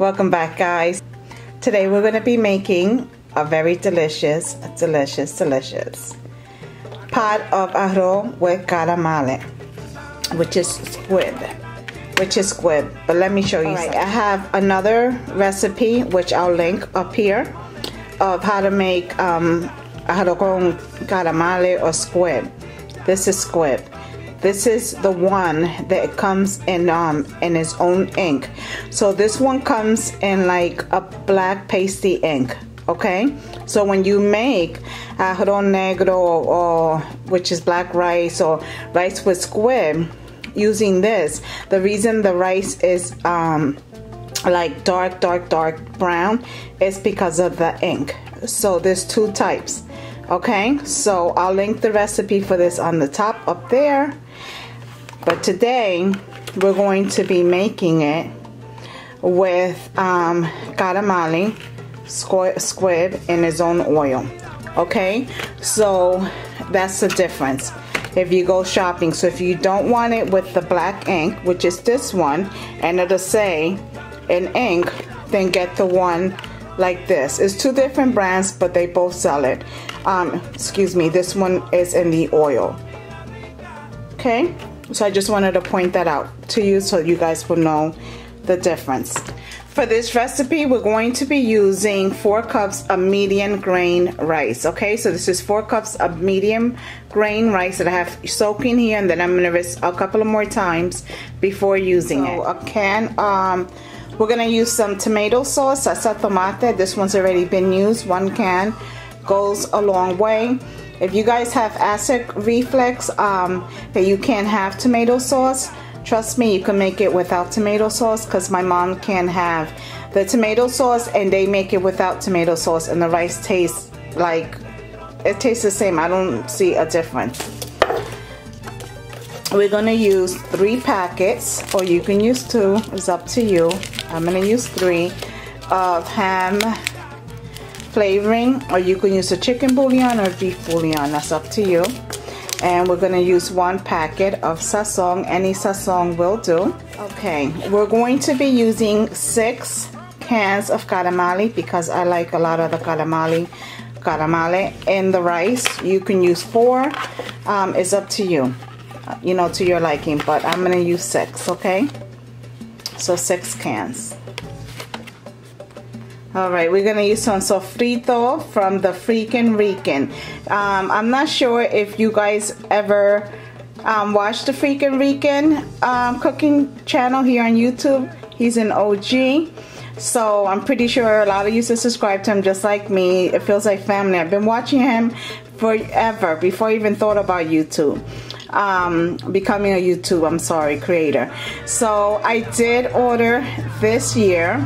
Welcome back, guys. Today we're going to be making a very delicious pot of arroz with calamare, which is squid. But let me show you. Alright, I have another recipe which I'll link up here of how to make arroz con calamare or squid. This is squid. This is the one that comes in its own ink. So this one comes in like a black pasty ink. Okay, so when you make arroz negro or which is black rice or rice with squid using this, the reason the rice is like dark brown is because of the ink. So there's two types. Okay, so I'll link the recipe for this on the top up there. But today we're going to be making it with calamare, squid in its own oil. Okay, so that's the difference if you go shopping. So if you don't want it with the black ink, which is this one, and it'll say in ink, then get the one like this. It's two different brands, but they both sell it. Excuse me, this one is in the oil. Okay, so I just wanted to point that out to you so you guys will know the difference. For this recipe, we're going to be using 4 cups of medium grain rice. Okay, so this is 4 cups of medium grain rice that I have soaking here, and then I'm going to rinse a couple of more times before using it. A can, we're going to use some tomato sauce, salsa tomate. This one's already been used. 1 can goes a long way. If you guys have acid reflux that you can't have tomato sauce, trust me, you can make it without tomato sauce, because my mom can have the tomato sauce and they make it without tomato sauce, and the rice tastes like, it tastes the same. I don't see a difference. We're going to use 3 packets, or you can use 2, it's up to you. I'm going to use 3 of ham flavoring, or you can use a chicken bouillon or beef bouillon, that's up to you. And we're going to use 1 packet of Sazon. Any Sazon will do. Okay, we're going to be using 6 cans of calamare because I like a lot of the calamare in the rice. You can use 4. It's up to you, you know, to your liking, but I'm going to use 6. Okay, so 6 cans. Alright, we're going to use some sofrito from the freaking Rican. I'm not sure if you guys ever watched the freaking Rican cooking channel here on YouTube. He's an OG. So I'm pretty sure a lot of you subscribe to him just like me. It feels like family. I've been watching him forever, before I even thought about YouTube. Becoming a YouTube, creator. So I did order this year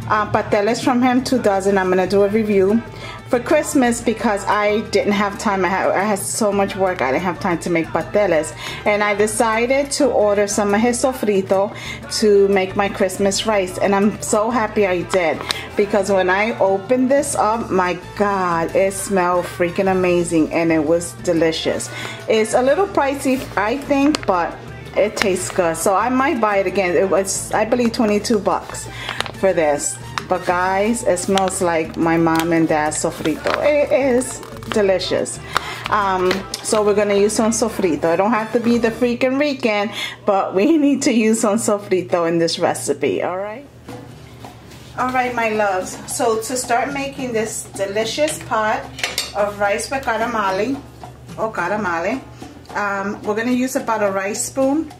pateles from him, 2 dozen. I'm gonna do a review for Christmas because I didn't have time. I had so much work, I didn't have time to make pateles, and I decided to order some of his sofrito to make my Christmas rice, and I'm so happy I did, because when I opened this up, my God, it smelled freaking amazing and it was delicious. It's a little pricey, I think, but it tastes good, so I might buy it again. It was, I believe, 22 bucks for this. But guys, it smells like my mom and dad's sofrito. It is delicious. So we're gonna use some sofrito. It don't have to be the freaking Rican, but we need to use some sofrito in this recipe. Alright, my loves, so to start making this delicious pot of rice with calamare, we're gonna use about a rice spoon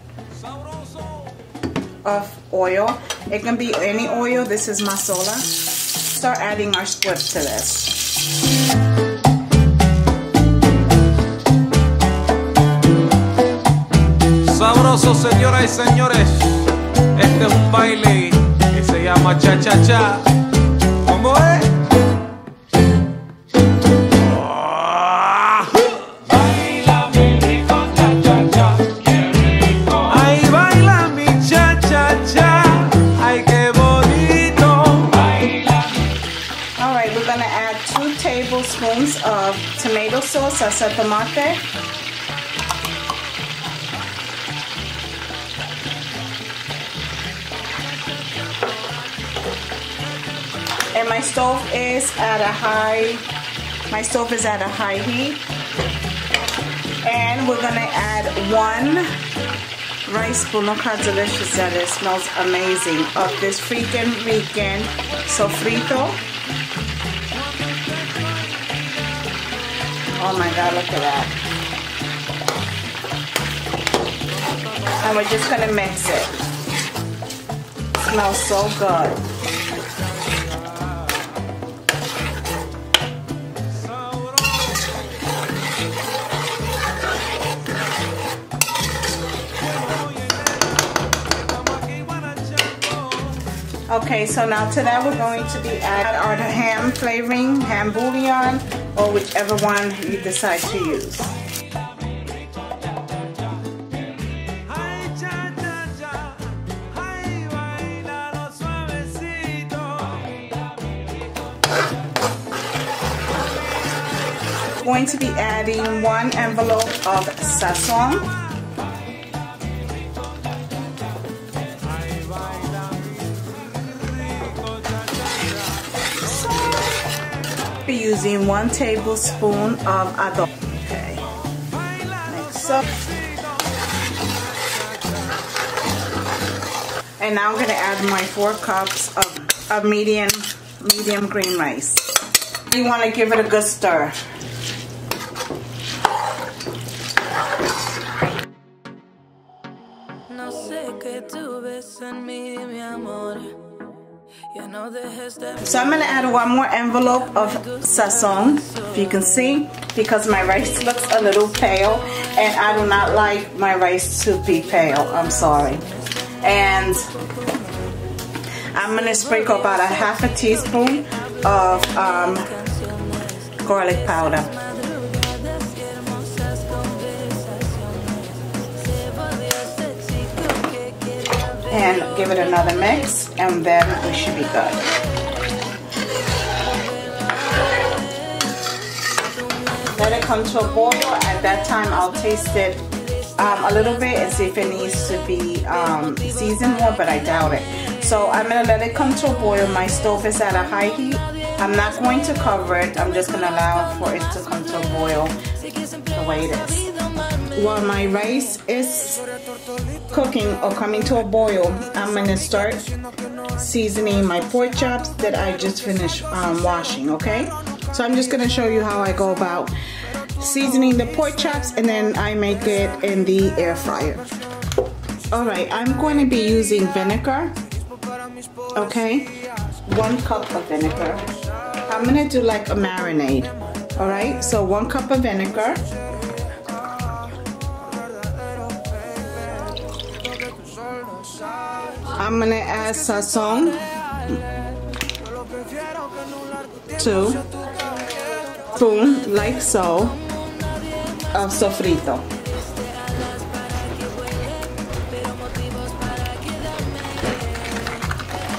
of oil. It can be any oil. This is masola. Start adding our squid to this. Sabroso, señoras y señores. Este es un baile que se llama cha-cha-cha. ¿Cómo es? Tablespoons of tomato sauce, salsa tomate. And my stove is at a high heat. And we're gonna add 1 rice spoon. Look how delicious that is. Smells amazing. Of this freaking Rican sofrito. Oh my God, look at that. And we're just gonna mix it. Smells so good. Okay, so now to that we're going to be adding our ham flavoring, ham bouillon, or whichever one you decide to use. Going to be adding 1 envelope of Sazon. Be using 1 tablespoon of adobo. Okay, mix up. And now I'm going to add my 4 cups of medium green rice. You want to give it a good stir. So I'm going to add 1 more envelope of Sazon, if you can see, because my rice looks a little pale and I do not like my rice to be pale. I'm sorry. And I'm going to sprinkle about a half a teaspoon of garlic powder. And give it another mix, and then we should be good. Let it come to a boil. At that time, I'll taste it a little bit and see if it needs to be seasoned more, but I doubt it. So I'm gonna let it come to a boil. My stove is at a high heat. I'm not going to cover it. I'm just gonna allow for it to come to a boil the way it is. While my rice is cooking or coming to a boil, I'm going to start seasoning my pork chops that I just finished washing, okay? So I'm just going to show you how I go about seasoning the pork chops, and then I make it in the air fryer. Alright, I'm going to be using vinegar, okay? 1 cup of vinegar. I'm going to do like a marinade, alright? So 1 cup of vinegar. I'm gonna add Sazon, 2 spoons, like so, of sofrito.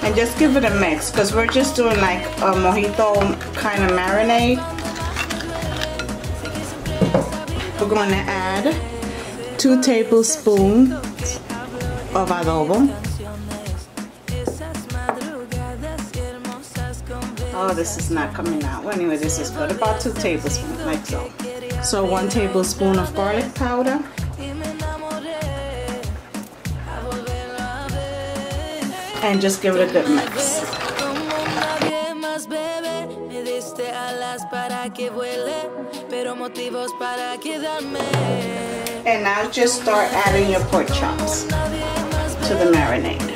And just give it a mix, because we're just doing like a mojito kind of marinade. We're going to add 2 tablespoons of adobo. Oh, this is not coming out. Well, anyway, this is good. About 2 tablespoons, like so. So 1 tablespoon of garlic powder. And just give it a good mix. And now just start adding your pork chops to the marinade.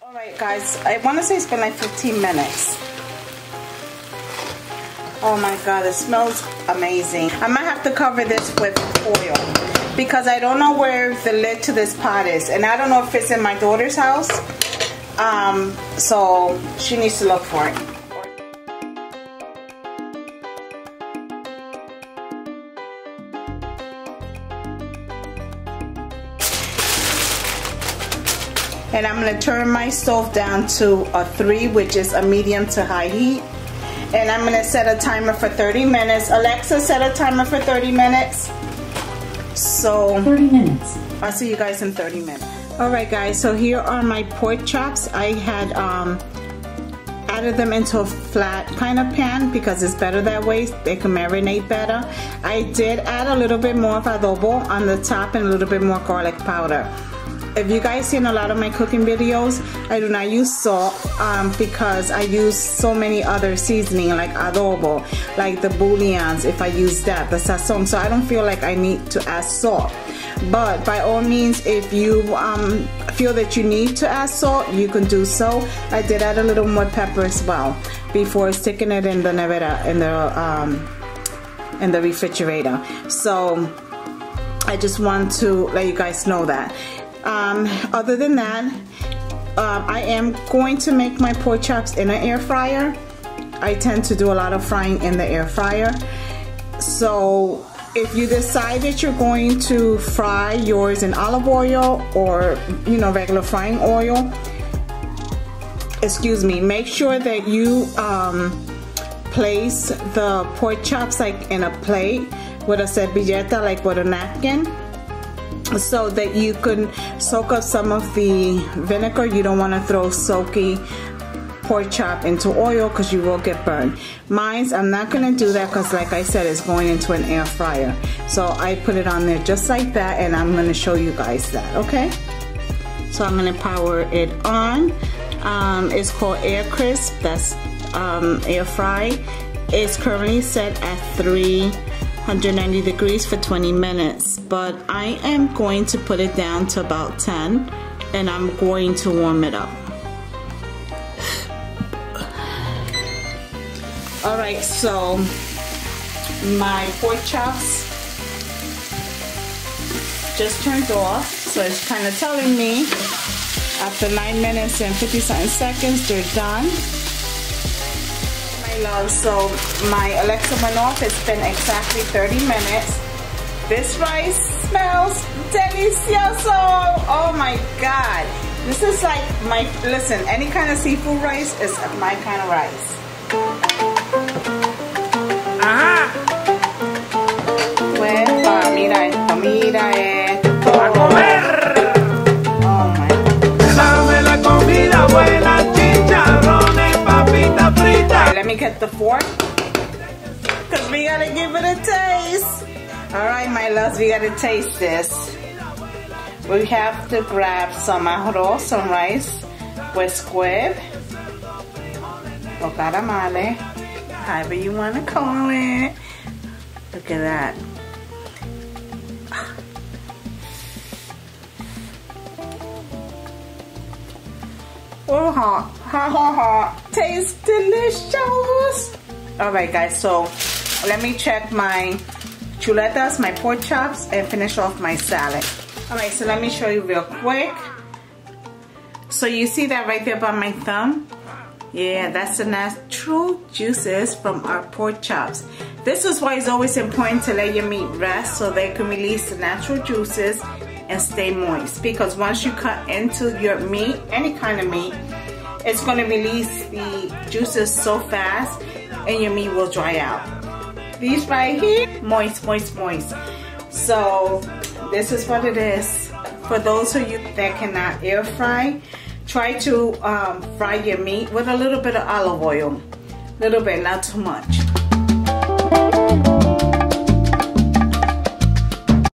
Alright guys, I want to say it's been like 15 minutes. Oh my god, it smells amazing. I might have to cover this with foil because I don't know where the lid to this pot is, and I don't know if it's in my daughter's house, so she needs to look for it. And I'm gonna turn my stove down to a 3, which is a medium to high heat. And I'm gonna set a timer for 30 minutes. Alexa, set a timer for 30 minutes. So 30 minutes. I'll see you guys in 30 minutes. Alright guys, so here are my pork chops. I had added them into a flat kind of pan because it's better that way. They can marinate better. I did add a little bit more of adobo on the top and a little bit more garlic powder. If you guys seen a lot of my cooking videos, I do not use salt because I use so many other seasoning like adobo, like the bouillons if I use that, the sazon. So I don't feel like I need to add salt. But by all means, if you feel that you need to add salt, you can do so. I did add a little more pepper as well before sticking it in the nevera, in the refrigerator. So I just want to let you guys know that. Other than that, I am going to make my pork chops in an air fryer. I tend to do a lot of frying in the air fryer. So if you decide that you're going to fry yours in olive oil or, you know, regular frying oil, excuse me, make sure that you place the pork chops like in a plate with a servilleta, like with a napkin, so that you can soak up some of the vinegar. You don't want to throw soaky pork chop into oil because you will get burned. Mine's, I'm not going to do that because like I said, it's going into an air fryer. So I put it on there just like that, and I'm going to show you guys that, okay? So I'm going to power it on. It's called Air Crisp. That's air fry. It's currently set at 390 degrees for 20 minutes, but I am going to put it down to about 10, and I'm going to warm it up. Alright, so my pork chops just turned off, so it's kind of telling me after 9 minutes and 50-something seconds they're done. My love, so my Alexa went off. It's been exactly 30 minutes. This rice smells delicioso. Oh my god, this is like my, listen, any kind of seafood rice is my kind of rice. Ajá. Pues, mira esto, mira esto. A comer. Oh my. Dame la comida buena, chicharrones, papitas fritas. Let me get the fork, because we gotta give it a taste. Alright, my loves, we gotta taste this. We have to grab some arroz, some rice with squid or calamares, however you want to call it. Look at that. Oh, hot, hot, hot, hot. Tastes delicious. Alright guys, so let me check my chuletas, my pork chops, and finish off my salad. Alright, so let me show you real quick. So you see that right there by my thumb? Yeah, that's the natural juices from our pork chops. This is why it's always important to let your meat rest so they can release the natural juices and stay moist. Because once you cut into your meat, any kind of meat, it's going to release the juices so fast and your meat will dry out. These right here, moist, moist, moist. So this is what it is. For those of you that cannot air fry, try to fry your meat with a little bit of olive oil. Little bit, not too much.